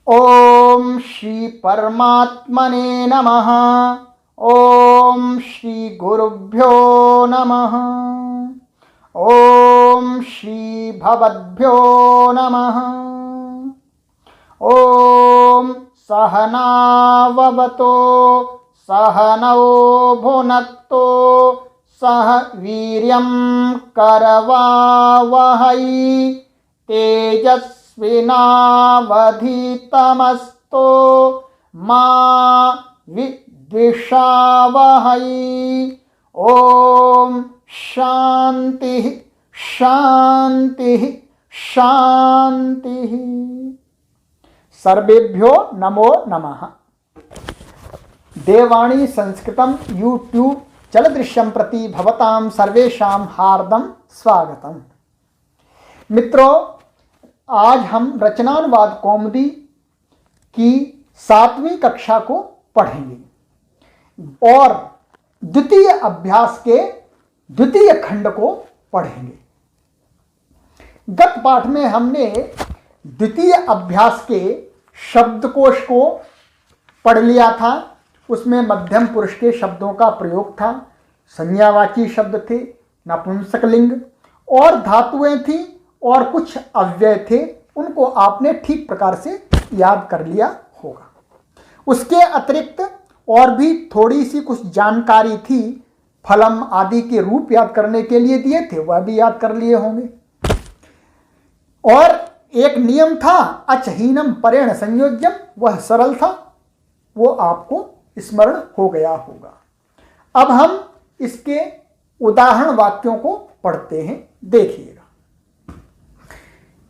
ओम श्री परमात्मने नमः। ओम श्री गुरुभ्यो नमः। ओम श्री भवद्भ्यो नमः। ओम सहनाववतो सहनौ भुनक्तो सह वीर्यं करवावहै तेजस्विनावधीतमस्तु मा विद्विषावहै। ओम शांति शांति शांति। सर्वेभ्यो नमो नमः। देवाणी संस्कृतम यूट्यूब चलदृश्यम प्रति भवतां सर्वेषां हार्दं स्वागतम। मित्रों, आज हम रचनानुवाद कौमुदी की 7वीं कक्षा को पढ़ेंगे और द्वितीय अभ्यास के द्वितीय खंड को पढ़ेंगे। गत पाठ में हमने द्वितीय अभ्यास के शब्दकोश को पढ़ लिया था। उसमें मध्यम पुरुष के शब्दों का प्रयोग था, संज्ञावाची शब्द थे, नपुंसकलिंग और धातुएं थी और कुछ अव्यय थे। उनको आपने ठीक प्रकार से याद कर लिया होगा। उसके अतिरिक्त और भी थोड़ी सी कुछ जानकारी थी, फलम आदि के रूप याद करने के लिए दिए थे, वह भी याद कर लिए होंगे। और एक नियम था अचहीनम परेण संयोज्यम, वह सरल था, वो आपको स्मरण हो गया होगा। अब हम इसके उदाहरण वाक्यों को पढ़ते हैं, देखिएगा।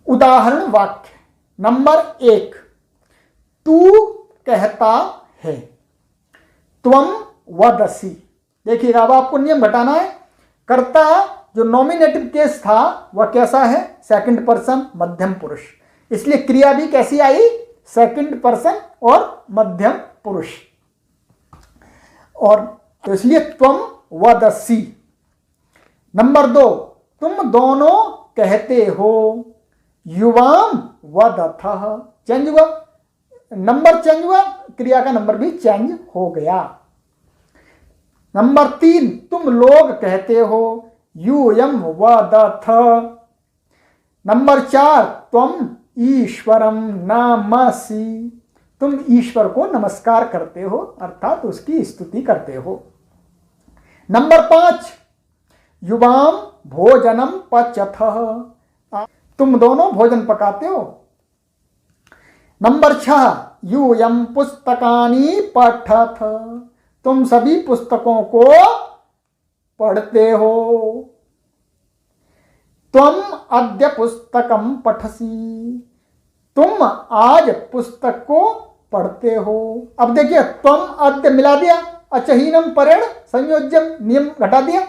उदाहरण वाक्य नंबर 1, तू कहता है, त्वम वदसी। देखिएगा, अब आपको नियम घटाना है। कर्ता जो नॉमिनेटिव केस था वह कैसा है? सेकंड पर्सन मध्यम पुरुष, इसलिए क्रिया भी कैसी आई? सेकंड पर्सन और मध्यम पुरुष। और तो इसलिए त्वम वदसी। नंबर 2, तुम दोनों कहते हो, युवाम वदथः। चेंज हुआ, नंबर चेंज हुआ, क्रिया का नंबर भी चेंज हो गया। नंबर 3, तुम लोग कहते हो, यूयम वदथ। नंबर 4, त्वम ईश्वरम नमसि। तुम ईश्वर को नमस्कार करते हो, अर्थात उसकी स्तुति करते हो। नंबर 5, युवाम भोजनम पचथः। तुम दोनों भोजन पकाते हो। नंबर 6, यूयम पुस्तकानि पठथ। तुम सभी पुस्तकों को पढ़ते हो। त्वम अद्य पुस्तकम पठसी। तुम आज पुस्तक को पढ़ते हो। अब देखिए, त्वम अद्य मिला दिया, अचहीनम परेण संयोज्यम, नियम घटा दिया।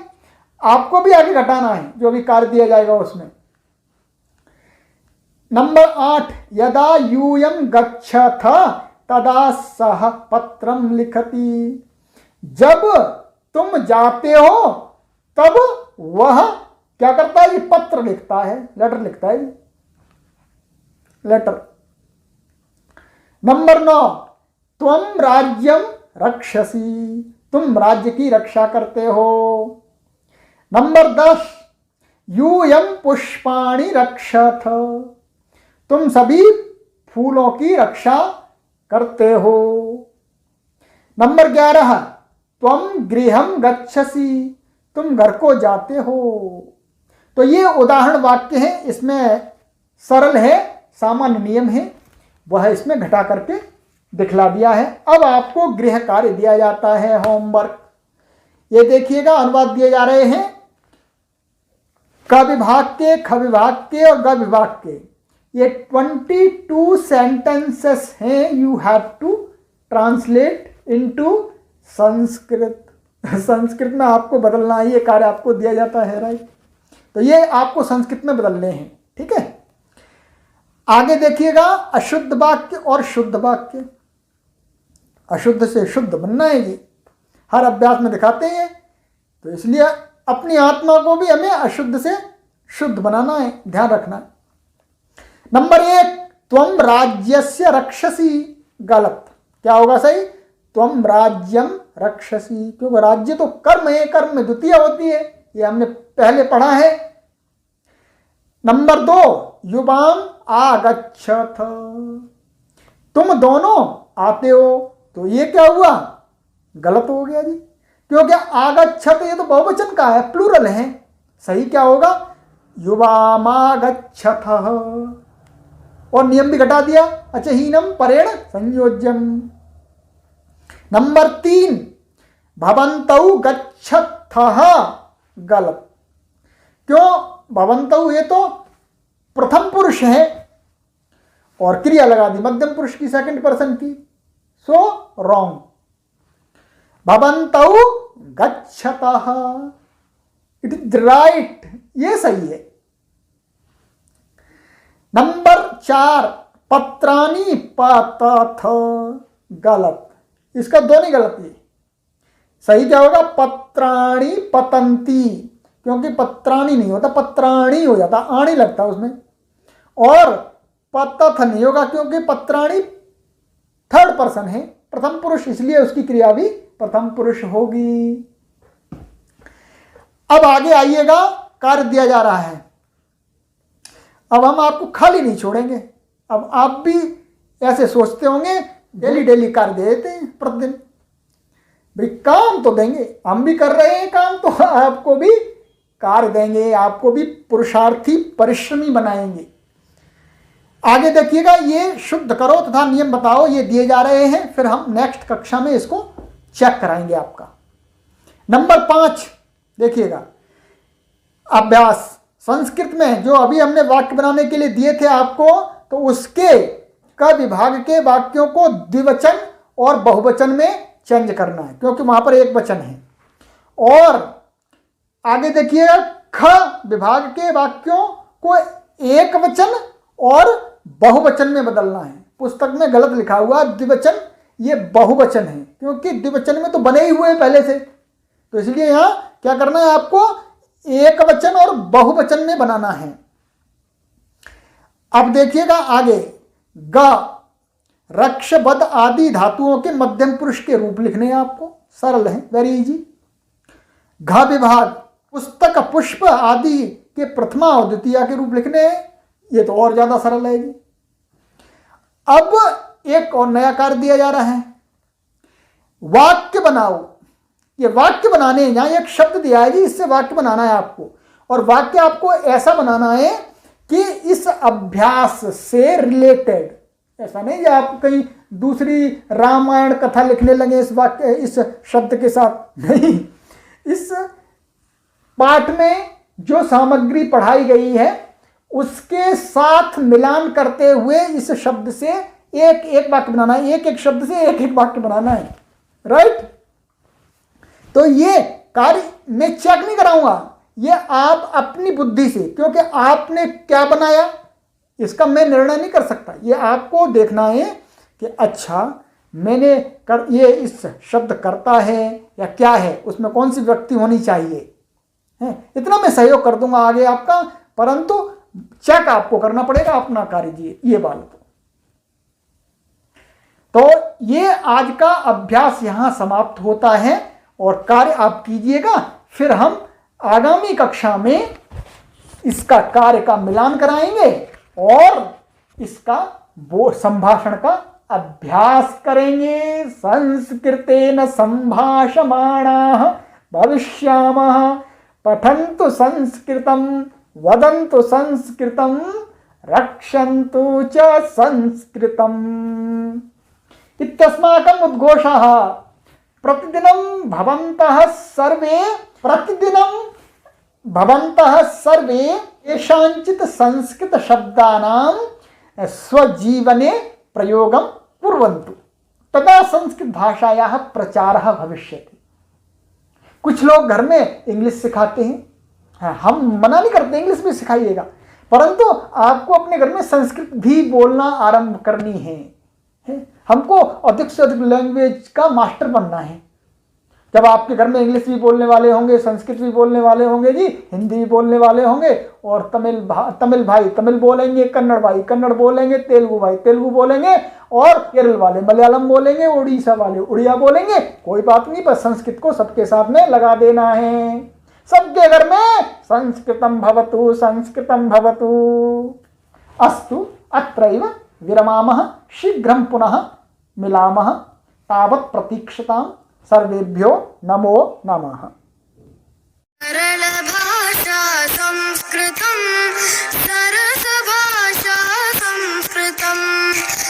आपको भी आगे घटाना है, जो भी कार्य दिया जाएगा उसमें। नंबर 8, यदा यूयम गच्छथ तदा सह पत्रम लिखति। जब तुम जाते हो तब वह क्या करता है? ये पत्र लिखता है, लेटर लिखता है, लेटर। नंबर 9, त्वम राज्यम रक्षसी। तुम राज्य की रक्षा करते हो। नंबर 10, यूयम पुष्पाणि रक्षथ। तुम सभी फूलों की रक्षा करते हो। नंबर 11, त्वम गृहम गच्छसि। तुम घर को जाते हो। तो ये उदाहरण वाक्य है, इसमें सरल है, सामान्य नियम है, वह इसमें घटा करके दिखला दिया है। अब आपको गृह कार्य दिया जाता है, होमवर्क। ये देखिएगा, अनुवाद दिए जा रहे हैं क विभाग के, ख विभाग के और ग विभाग के। ये 22 सेंटेंसेस हैं। You have to translate into Sanskrit. Sanskrit में आपको बदलना है, ये कार्य आपको दिया जाता है, राइट। तो ये आपको संस्कृत में बदलने हैं, ठीक है। आगे देखिएगा, अशुद्ध वाक्य और शुद्ध वाक्य। अशुद्ध से शुद्ध बनना है, ये हर अभ्यास में दिखाते हैं। तो इसलिए अपनी आत्मा को भी हमें अशुद्ध से शुद्ध बनाना है, ध्यान रखना है। नंबर 1, त्वम राज्यस्य रक्षसी, गलत। क्या होगा सही? त्वम राज्यम रक्षसी, क्योंकि राज्य तो कर्म है, कर्म में द्वितीय होती है, ये हमने पहले पढ़ा है। नंबर 2, युवाम आगच्छथ, तुम दोनों आते हो, तो ये क्या हुआ? गलत हो गया जी, क्योंकि आगच्छत ये तो बहुवचन का है, प्लूरल है। सही क्या होगा? युवामागच्छथ। और नियम भी घटा दिया, अचहीनम परेण संयोज्यम। नंबर 3, भवन्तौ गच्छथः, गलत। क्यों? भवन्तौ ये तो प्रथम पुरुष है और क्रिया लगा दी मध्यम पुरुष की, सेकंड पर्सन की, सो रॉन्ग। भवन्तौ गच्छतः, इट इज राइट, ये सही है। नंबर 4, पत्राणि पतथ, गलत। इसका दोनों गलत है। सही क्या होगा? पत्राणि पतंती, क्योंकि पत्राणि नहीं होता, पत्राणि हो जाता, आणी लगता उसमें। और पतथ नहीं होगा, क्योंकि पत्राणि थर्ड पर्सन है, प्रथम पुरुष, इसलिए उसकी क्रिया भी प्रथम पुरुष होगी। अब आगे आइएगा, कार्य दिया जा रहा है। अब हम आपको खाली नहीं छोड़ेंगे। अब आप भी ऐसे सोचते होंगे डेली डेली कार्य दे देते हैं प्रतिदिन, भाई काम तो देंगे, हम भी कर रहे हैं काम, तो आपको भी कार्य देंगे, आपको भी पुरुषार्थी परिश्रमी बनाएंगे। आगे देखिएगा, ये शुद्ध करो तथा नियम बताओ, ये दिए जा रहे हैं, फिर हम नेक्स्ट कक्षा में इसको चेक कराएंगे आपका। नंबर 5 देखिएगा, अभ्यास। संस्कृत में जो अभी हमने वाक्य बनाने के लिए दिए थे आपको, तो उसके का विभाग के वाक्यों को द्विवचन और बहुवचन में चेंज करना है, क्योंकि वहां पर एक वचन है। और आगे देखिएगा, ख विभाग के वाक्यों को एक वचन और बहुवचन में बदलना है। पुस्तक में गलत लिखा हुआ द्विवचन, ये बहुवचन है, क्योंकि द्विवचन में तो बने ही हुए हैं पहले से, तो इसलिए यहां क्या करना है आपको? एक वचन और बहुवचन में बनाना है। अब देखिएगा आगे, ग रक्ष बद आदि धातुओं के मध्यम पुरुष के रूप लिखने हैं आपको, सरल है, वेरी इजी। घ विभाग पुस्तक पुष्प आदि के प्रथमा और द्वितीय के रूप लिखने हैं, ये तो और ज्यादा सरल है जी। अब एक और नया कार्य दिया जा रहा है, वाक्य बनाओ। ये वाक्य बनाने, यहां एक शब्द दिया है जी, इससे वाक्य बनाना है आपको। और वाक्य आपको ऐसा बनाना है कि इस अभ्यास से रिलेटेड, ऐसा नहीं कि आप कहीं दूसरी रामायण कथा लिखने लगे इस वाक्य, इस शब्द के साथ, नहीं। इस पाठ में जो सामग्री पढ़ाई गई है उसके साथ मिलान करते हुए इस शब्द से एक एक वाक्य बनाना है, एक एक शब्द से एक एक वाक्य बनाना है, राइट। तो ये कार्य मैं चेक नहीं कराऊंगा, ये आप अपनी बुद्धि से, क्योंकि आपने क्या बनाया इसका मैं निर्णय नहीं कर सकता। ये आपको देखना है कि अच्छा मैंने ये इस शब्द करता है या क्या है, उसमें कौन सी व्यक्ति होनी चाहिए है, इतना मैं सहयोग कर दूंगा आगे आपका, परंतु चेक आपको करना पड़ेगा अपना कार्य। ये बात तो ये आज का अभ्यास यहां समाप्त होता है और कार्य आप कीजिएगा। फिर हम आगामी कक्षा में इसका कार्य का मिलान कराएंगे और इसका वो संभाषण का अभ्यास करेंगे। संस्कृतेन संभाषमाणाः भविष्यामः, पठन्तु संस्कृतं, वदन्तु संस्कृतं, रक्षन्तु च संस्कृतम्। इत्यस्माकम् उद्घोषः। प्रतिदिनं भवन्तः सर्वे केषाञ्चित् संस्कृत शब्दानां स्वजीवने प्रयोगं कुर्वन्तु, तदा संस्कृत भाषायाः प्रचारः भविष्यति। कुछ लोग घर में इंग्लिश सिखाते हैं, हम मना नहीं करते, इंग्लिश भी सिखाइएगा, परंतु आपको अपने घर में संस्कृत भी बोलना आरंभ करनी है। हमको अधिक से अधिक लैंग्वेज का मास्टर बनना है। जब आपके घर में इंग्लिश भी बोलने वाले होंगे, संस्कृत भी बोलने वाले होंगे जी, हिंदी भी बोलने वाले होंगे, और तमिल भाई तमिल बोलेंगे, कन्नड़ भाई कन्नड़ बोलेंगे, तेलुगु भाई तेलुगु बोलेंगे, और केरल वाले मलयालम बोलेंगे, उड़ीसा वाले उड़िया बोलेंगे, कोई बात नहीं, बस संस्कृत को सबके साथ में लगा देना है। सबके घर में संस्कृतम भवतु, संस्कृतम भवतु। अस्तु अत्रैव विरमामः, शीघ्रं पुनः मिलामः, तावत् प्रतीक्षताम्। सर्वेभ्यो नमो नमः। सरल भाषा संस्कृतम्, सरस भाषा संस्कृतम्।